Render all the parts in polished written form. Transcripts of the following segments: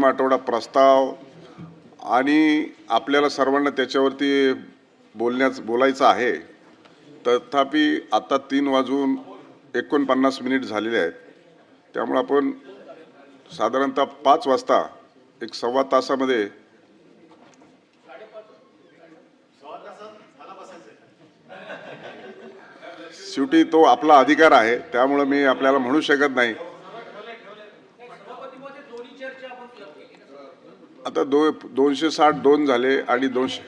आठवडा प्रस्ताव आणि आपल्याला सर्वांना त्याच्यावरती बोलायचं आहे। तथापि आता 3:49 झालेले आहेत, त्यामुळे आपण साधारणतः 5 वाजता एक सव्वा तासामध्ये शेवटी तो आपला अधिकार आहे, त्यामुळे मी आपल्याला म्हणू शकत नाही। आता 262 झाले आणि 200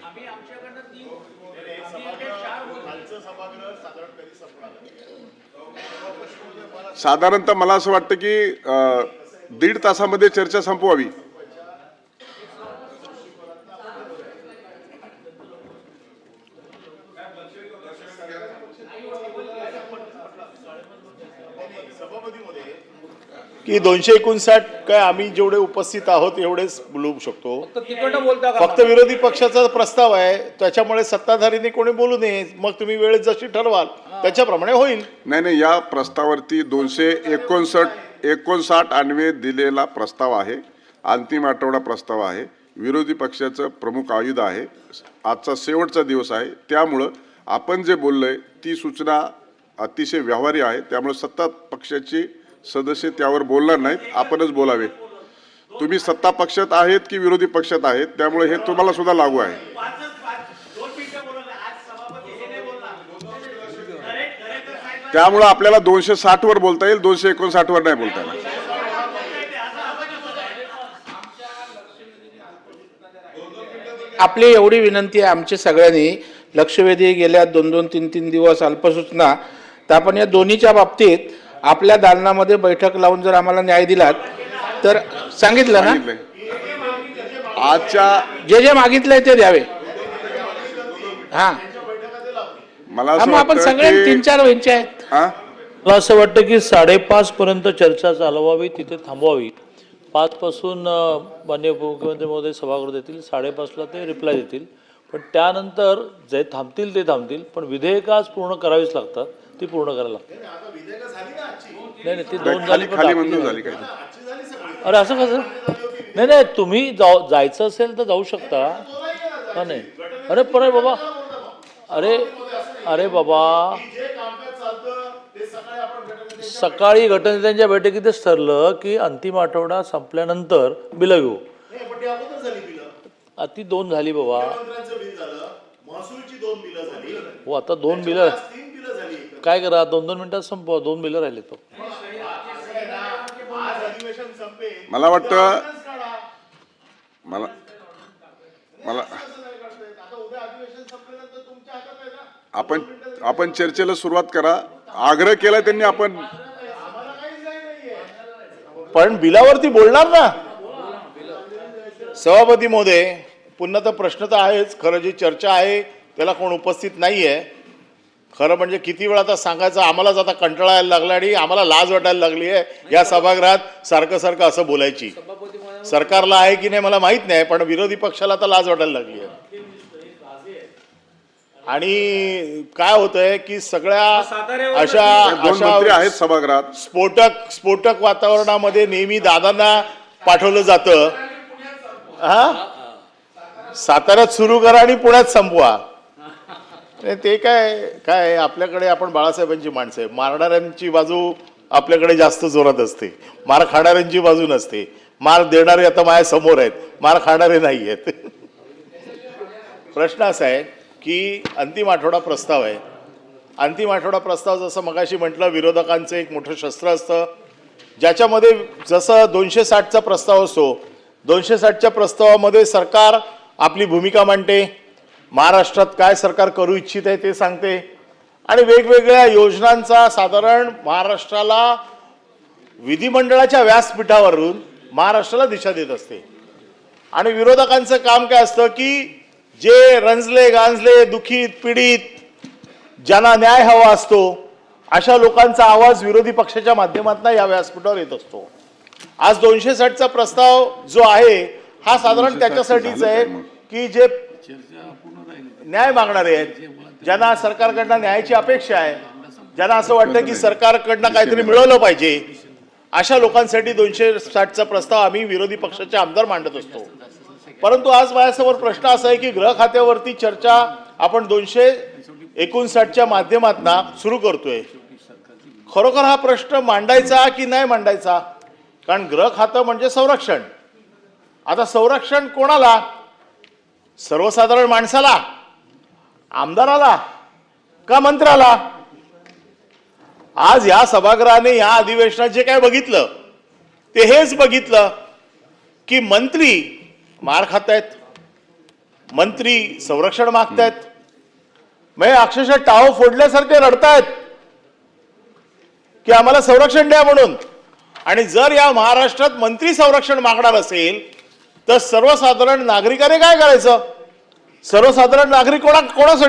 साधारणतः मला असं वाटतं की 1.5 तासामध्ये चर्चा संपवावी। की 259 काय आम्ही जेवढे उपस्थित आहोत एवढेच बोलू शकतो। फक्त विरोधी पक्षाचा प्रस्ताव आहे, त्याच्यामुळे सत्ताधारीने कोणी बोलू नये। मग तुम्ही वेळ जशी ठरवाल त्याच्याप्रमाणे होईल। नाही, या प्रस्तावावरती 259 अन्वये दिलेला प्रस्ताव आहे। अंतिम आठवडा प्रस्ताव आहे। विरोधी पक्षाचं प्रमुख आयुध आहे। आजचा शेवटचा दिवस आहे, त्यामुळे आपण जे बोललोय ती सूचना अतिशय व्यवहारी आहे। त्यामुळे सत्ता पक्षाची सदस्य त्यावर बोलणार नाहीत, आपणच बोलावे। तुम्ही सत्ता पक्षात आहेत की विरोधी पक्षात आहेत, त्यामुळे हे तुम्हाला सुद्धा लागू आहे। त्यामुळे आपल्याला 260 वर बोलता येईल, 259 वर नाही बोलता येईल। आपली एवढी विनंती आहे आमच्या सगळ्यांनी, लक्षवेधी गेल्या 2-2, 3-3 दिवस अल्पसूचना, तर आपण या दोन्हीच्या बाबतीत आपल्या दालनामध्ये बैठक लावून जर आम्हाला न्याय दिलात तर सांगितलं ना, आजच्या जे मागितलंय ते द्यावे। हा, मला असं आपण सगळे 3-4 वेंचे आहेत। मला असं वाटतं की 5:30 पर्यंत चर्चा चालवावी, तिथे थांबवावी। 5 पासून माननीय उपमुख्यमंत्री महोदय सभागृह देतील, 5:30ला ते रिप्लाय देतील। पण त्यानंतर जे थांबतील ते थांबतील, पण विधेयक आज पूर्ण करावीच लागतात, ती पूर्ण करायला लागतात। नाही, ती 2 झाली खाली मंजूर झाली काय? अरे असं कसं? नाही, तुम्ही जायचं असेल तर जाऊ शकता का? नाही, अरे पण बाबा, अरे बाबा, सकाळी गटनेत्यांच्या बैठकीतच ठरलं की अंतिम आठवडा संपल्यानंतर बिलं घेऊ। ती 2 झाली बाबा। हो, आता 2 बिलं काय करा, 2-2 मिनिटात संपवा, 2 बिलं राहिले तो। मला वाटतं आपण चर्चेला सुरुवात करा। आग्रह केला त्यांनी, आपण पण बिलावरती बोलणार ना सभापती महोदय। पुन्हा तर प्रश्न तर आहेच, खरं जी चर्चा आहे त्याला कोण उपस्थित नाहीये। खरं म्हणजे किती वेळा आता सांगायचं, आम्हालाच आता कंटाळा यायला लागला आणि आम्हाला लाज वाटायला लागली आहे या सभागृहात सारखं असं बोलायची। सरकारला आहे की नाही मला माहित नाही, पण विरोधी पक्षाला तर लाज वाटायला लागली आहे। आणि काय होतंय की सगळ्या अशा आहेत सभागृहात, स्फोटक वातावरणामध्ये नेहमी दादांना पाठवलं जातं। साताऱ्यात सुरू करा आणि पुण्यात संपवा। ते काय आपल्याकडे आपण बाळासाहेबांची माणसं आहे। मारणाऱ्यांची बाजू आपल्याकडे जास्त जोरात असते, मार खाणाऱ्यांची बाजू नसते। मार देणारे आता माझ्या समोर आहेत, मार खाणारे नाही आहेत। प्रश्न असा आहे की अंतिम आठवडा प्रस्ताव आहे। अंतिम आठवडा प्रस्ताव जसं मगाशी म्हटलं, विरोधकांचं एक मोठं शस्त्र असतं, ज्याच्यामध्ये जसं 260चा प्रस्ताव असतो, 260च्या प्रस्तावामध्ये सरकार आपली भूमिका मांडते, महाराष्ट्रात काय सरकार करू इच्छित आहे ते सांगते, आणि वेगवेगळ्या योजनांचा साधारण महाराष्ट्राला विधिमंडळाच्या व्यासपीठावरून महाराष्ट्राला दिशा देत असते। आणि विरोधकांचं काम काय असतं की जे रंजले गांजले, दुखीत पीडित, ज्यांना न्याय हवा असतो, अशा लोकांचा आवाज विरोधी पक्षाच्या माध्यमातून या व्यासपीठावर येत असतो। आज 260चा प्रस्ताव जो आहे हा साधारण त्याच्यासाठीच आहे की जे न्याय मागणारे आहेत, ज्यांना सरकारकडनं न्यायाची अपेक्षा आहे, ज्यांना असं वाटतं की सरकारकडनं काहीतरी मिळवलं पाहिजे, अशा लोकांसाठी 260चा प्रस्ताव आम्ही विरोधी पक्षाचे आमदार मांडत असतो. परंतु आज माझ्यासमोर प्रश्न असा आहे की गृह खात्यावरती चर्चा आपण 259च्या माध्यमातून सुरू करतोय. खरोखर हा प्रश्न मांडायचा की नाही मांडायचा? कारण गृह खातं म्हणजे संरक्षण. आता संरक्षण कोणाला? सर्वसाधारण माणसाला, आमदाराला का मंत्र्याला? आज या सभागृहाने या अधिवेशनात जे काय बघितलं ते हेच बघितलं की मंत्री मार खातायत, मंत्री संरक्षण मागतायत, म्हणजे अक्षरशः टाव फोडल्यासारखे रडतायत की आम्हाला संरक्षण द्या म्हणून. आणि जर या महाराष्ट्रात मंत्री संरक्षण मागणार असेल तर सर्वसाधारण नागरिकाने काय करायचं? सर्वसाधारण नागरिक कोणासाठी